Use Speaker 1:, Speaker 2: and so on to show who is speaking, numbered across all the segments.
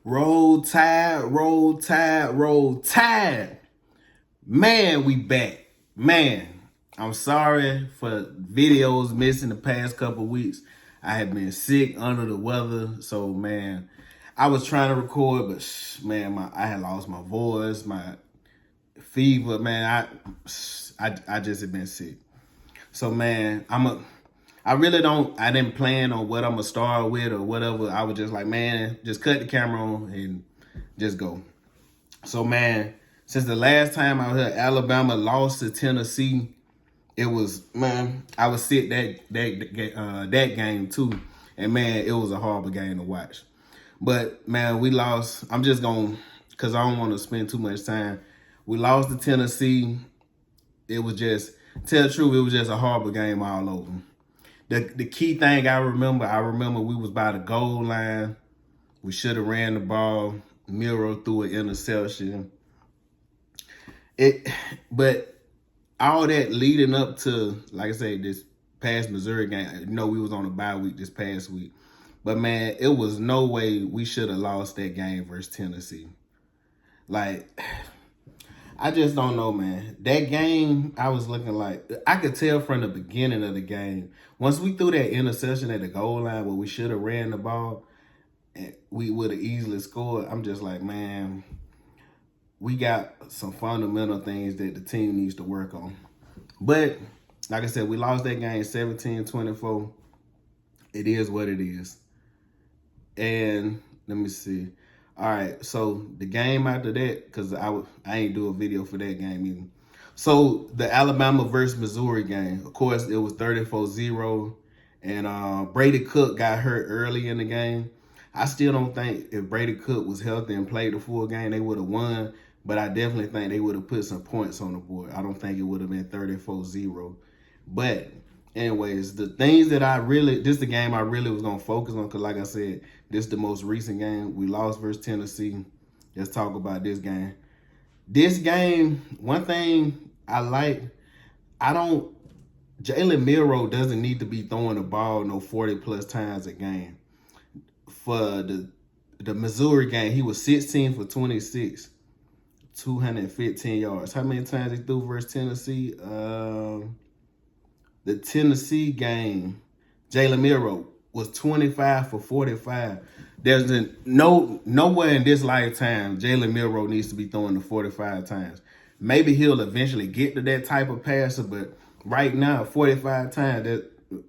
Speaker 1: Roll Tide, roll tide, roll tide. Man, we back. Man, I'm sorry for videos missing the past couple weeks. I have been sick, under the weather. So, man, I was trying to record, but man, I had lost my voice, my fever. Man, I just have been sick. So, man, I didn't plan on what I'm gonna start with or whatever. I was just like, man, just cut the camera on and just go. So, man, since the last time I heard Alabama lost to Tennessee, it was, man, I was sick that game too, and man, it was a horrible game to watch. But man, we lost. I'm just going because I don't want to spend too much time. We lost to Tennessee. It was just, tell the truth, it was just a horrible game all over. The key thing I remember we was by the goal line. We should have ran the ball. Miro threw an interception. But all that leading up to, like I say, this past Missouri game, you know, we was on a bye week this past week. But man, it was no way we should have lost that game versus Tennessee. Like, I just don't know, man. That game, I was looking like, I could tell from the beginning of the game, once we threw that interception at the goal line where we should have ran the ball, and we would have easily scored. I'm just like, man, we got some fundamental things that the team needs to work on. But, like I said, we lost that game 17-24. It is what it is. And let me see. All right, so the game after that, because I ain't do a video for that game either. So the Alabama versus Missouri game, of course, it was 34-0. And Brady Cook got hurt early in the game. I still don't think if Brady Cook was healthy and played the full game, they would have won. But I definitely think they would have put some points on the board. I don't think it would have been 34-0. But anyways, the things that this is the game I really was going to focus on because, like I said, this is the most recent game. We lost versus Tennessee. Let's talk about this game. This game, one thing I like, Jalen Milroe doesn't need to be throwing the ball no 40-plus times a game. For the Missouri game, he was 16 for 26, 215 yards. How many times he threw versus Tennessee? The Tennessee game, Jalen Milroe was 25 for 45. There's nowhere in this lifetime Jalen Milroe needs to be throwing the 45 times. Maybe he'll eventually get to that type of passer, but right now, 45 times,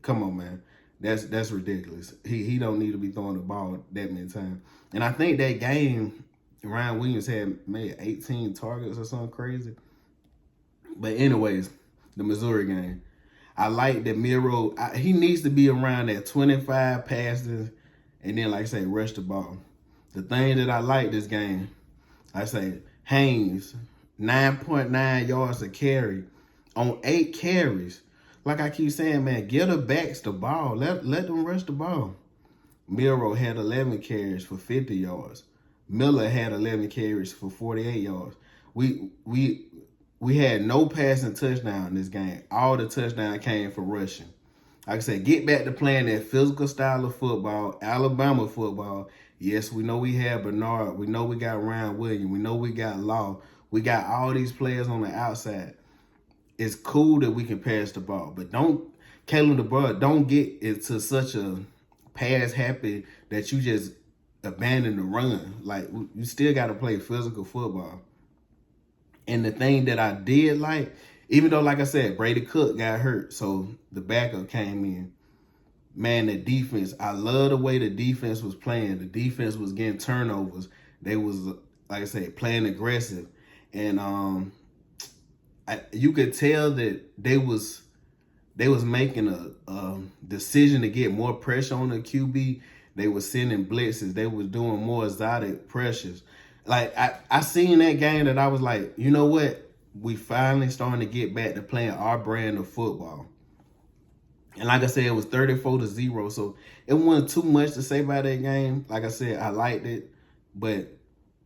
Speaker 1: come on, man. That's ridiculous. He don't need to be throwing the ball that many times. And I think that game, Ryan Williams had maybe 18 targets or something crazy. But anyways, the Missouri game. I like that Milroe, he needs to be around that 25 passes and then, like I say, rush the ball. The thing that I like this game, I say, Haynes, 9.9 yards a carry on 8 carries. Like I keep saying, man, get the backs the ball. Let them rush the ball. Milroe had 11 carries for 50 yards. Miller had 11 carries for 48 yards. We had no passing touchdown in this game. All the touchdown came from rushing. Like I said, get back to playing that physical style of football, Alabama football. Yes, we know we have Bernard. We know we got Ryan Williams. We know we got Law. We got all these players on the outside. It's cool that we can pass the ball, but Kalen DeBoer, don't get into such a pass happy that you just abandon the run. Like, you still got to play physical football. And the thing that I did like, even though, like I said, Brady Cook got hurt, so the backup came in. Man, the defense, I love the way the defense was playing. The defense was getting turnovers. They was, like I said, playing aggressive. And you could tell that they was making a decision to get more pressure on the QB. They were sending blitzes. They was doing more exotic pressures. Like, I seen that game that I was like, you know what? We finally starting to get back to playing our brand of football. And like I said, it was 34-0. So it wasn't too much to say about that game. Like I said, I liked it. But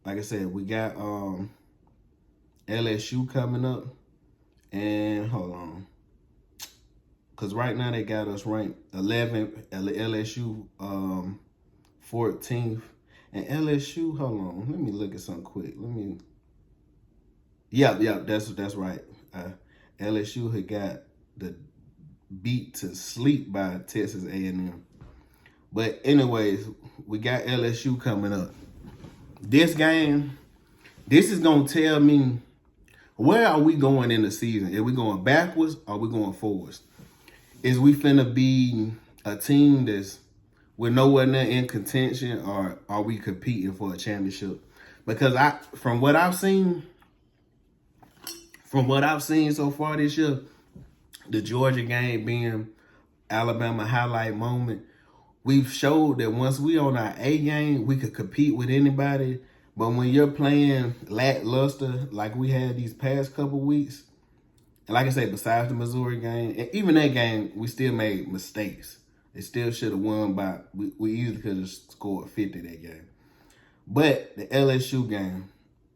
Speaker 1: like I said, we got LSU coming up. And hold on. Because right now they got us ranked 11th, LSU 14th. And LSU, hold on, let me look at something quick. Yep, that's right. LSU had got the beat to sleep by Texas A&M. But anyways, we got LSU coming up. This game, this is gonna tell me where are we going in the season. Are we going backwards or are we going forwards? Is we finna be a team that's we're nowhere near in contention, or are we competing for a championship? Because from what I've seen so far this year, the Georgia game being Alabama highlight moment, we've showed that once we on our A game, we could compete with anybody. But when you're playing lackluster like we had these past couple weeks, and like I said, besides the Missouri game, and even that game, we still made mistakes. They still should have won by, we easily could have scored 50 that game. But the LSU game,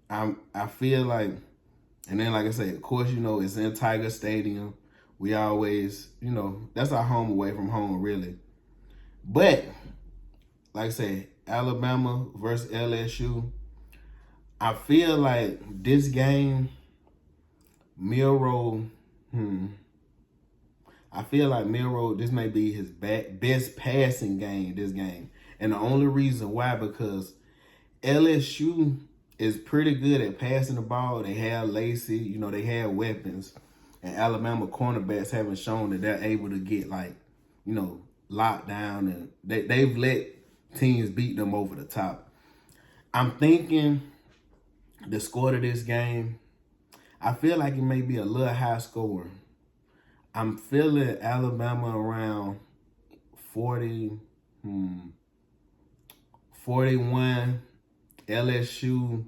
Speaker 1: I feel like, and then like I said, of course, it's in Tiger Stadium. We always, that's our home away from home, really. But, like I said, Alabama versus LSU, I feel like this game, Milroe, I feel like Milroe, this may be his best passing game this game. And the only reason why, because LSU is pretty good at passing the ball. They have Lacey, they have weapons. And Alabama cornerbacks haven't shown that they're able to get, locked down. And they've let teams beat them over the top. I'm thinking the score of this game, I feel like it may be a little high score. I'm feeling Alabama around 41, LSU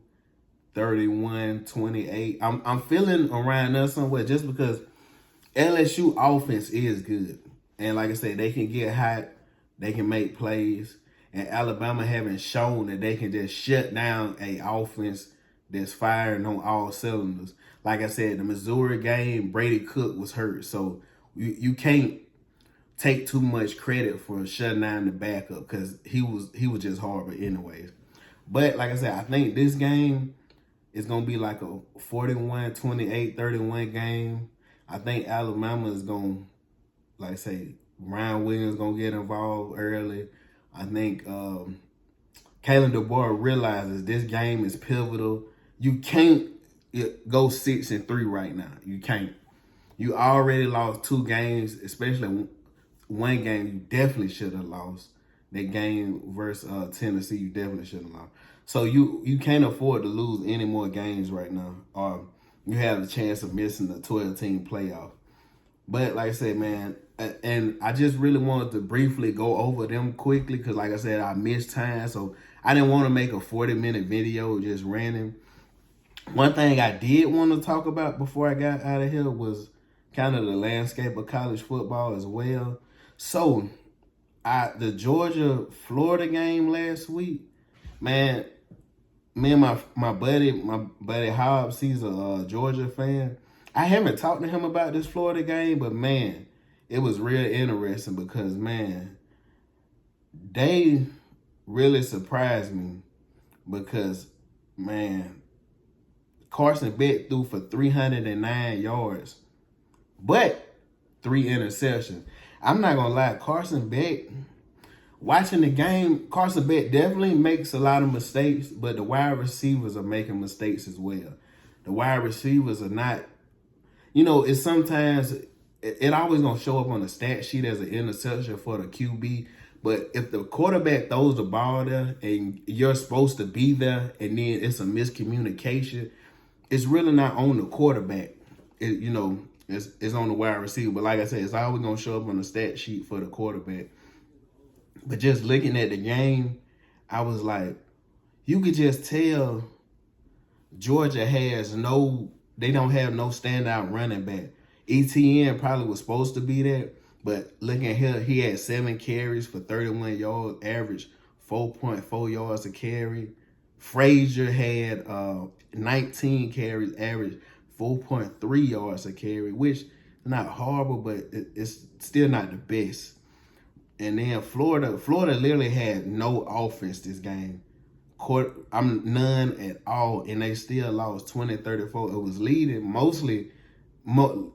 Speaker 1: 31-28. I'm feeling around there somewhere just because LSU offense is good. And like I said, they can get hot, they can make plays. And Alabama haven't shown that they can just shut down a offense that's firing on all cylinders. Like I said, the Missouri game, Brady Cook was hurt. So you can't take too much credit for shutting down the backup because he was just horrible anyways. But like I said, I think this game is going to be like a 41-28-31 game. I think Alabama is going to, like I say, Ryan Williams going to get involved early. I think Kalen DeBoer realizes this game is pivotal. You can't go 6-3 right now. You can't. You already lost 2 games, especially one game you definitely should have lost. That game versus Tennessee, you definitely should have lost. So you can't afford to lose any more games right now, or you have a chance of missing the 12-team playoff. But like I said, man, and I just really wanted to briefly go over them quickly because, like I said, I missed time, so I didn't want to make a 40-minute video just random. One thing I did want to talk about before I got out of here was kind of the landscape of college football as well. So, the Georgia-Florida game last week, man, me and my buddy Hobbs, he's a Georgia fan. I haven't talked to him about this Florida game, but man, it was real interesting because, man, they really surprised me because, man, Carson Beck threw for 309 yards, but 3 interceptions. I'm not going to lie, Carson Beck, watching the game, Carson Beck definitely makes a lot of mistakes, but the wide receivers are making mistakes as well. The wide receivers are not, it's sometimes, it always going to show up on the stat sheet as an interception for the QB. But if the quarterback throws the ball there and you're supposed to be there and then it's a miscommunication, it's really not on the quarterback. It's on the wide receiver. But like I said, it's always going to show up on the stat sheet for the quarterback. But just looking at the game, I was like, you could just tell Georgia they don't have no standout running back. ETN probably was supposed to be there, but looking here, he had 7 carries for 31 yards, average 4.4 yards a carry. Frazier had 19 carries, average 4.3 yards a carry, which is not horrible, but it's still not the best. And then Florida literally had no offense this game. I'm none at all, and they still lost 20-34. It was leading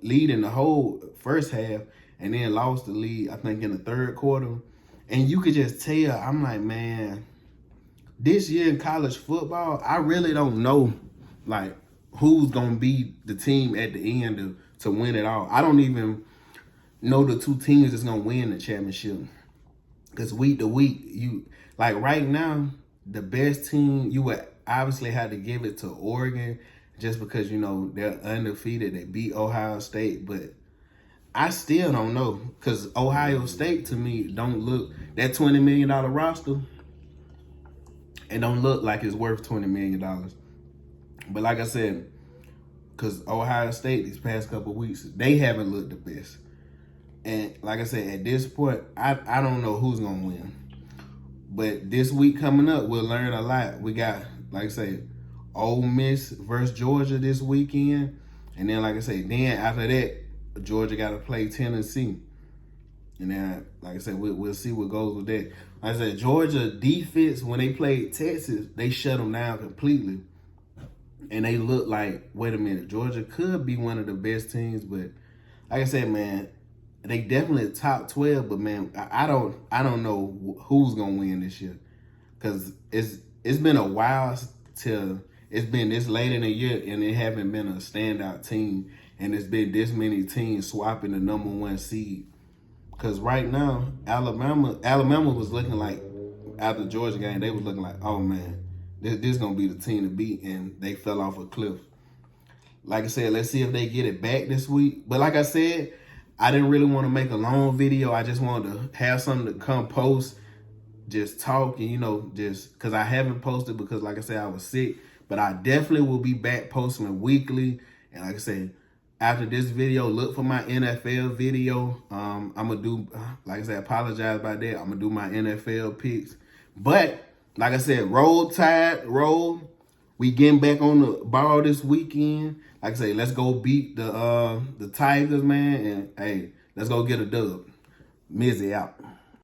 Speaker 1: leading the whole first half, and then lost the lead, I think, in the third quarter. And you could just tell, I'm like, man, this year in college football, I really don't know, like, who's going to be the team at the end to win it all. I don't even know the two teams that's going to win the championship. Because week to week, like right now, the best team, you would obviously have to give it to Oregon just because, they're undefeated. They beat Ohio State. But I still don't know, because Ohio State, to me, don't look, that $20 million roster, it don't look like it's worth $20 million. But like I said, because Ohio State these past couple of weeks, they haven't looked the best. And like I said, at this point, I don't know who's going to win. But this week coming up, we'll learn a lot. We got, like I say, Ole Miss versus Georgia this weekend. And then, like I say, then after that, Georgia got to play Tennessee. And then, like I said, we'll see what goes with that. Like I said, Georgia defense, when they played Texas, they shut them down completely. And they look like, wait a minute, Georgia could be one of the best teams. But like I said, man, they definitely top 12. But, man, I don't know who's going to win this year. Because it's been a while till it's been this late in the year, and it haven't been a standout team. And it's been this many teams swapping the number one seed. Because right now, Alabama was looking like, after the Georgia game, they was looking like, oh, man, this going to be the team to beat, and they fell off a cliff. Like I said, let's see if they get it back this week. But like I said, I didn't really want to make a long video. I just wanted to have something to come post, just talk, and, just because I haven't posted because, like I said, I was sick. But I definitely will be back posting weekly. And like I said, after this video, look for my NFL video. I'm going to do, like I said, apologize about that. I'm going to do my NFL picks. But, like I said, roll tide, roll. We getting back on the ball this weekend. Like I said, let's go beat the Tigers, man. And, hey, let's go get a dub. Mizzy out.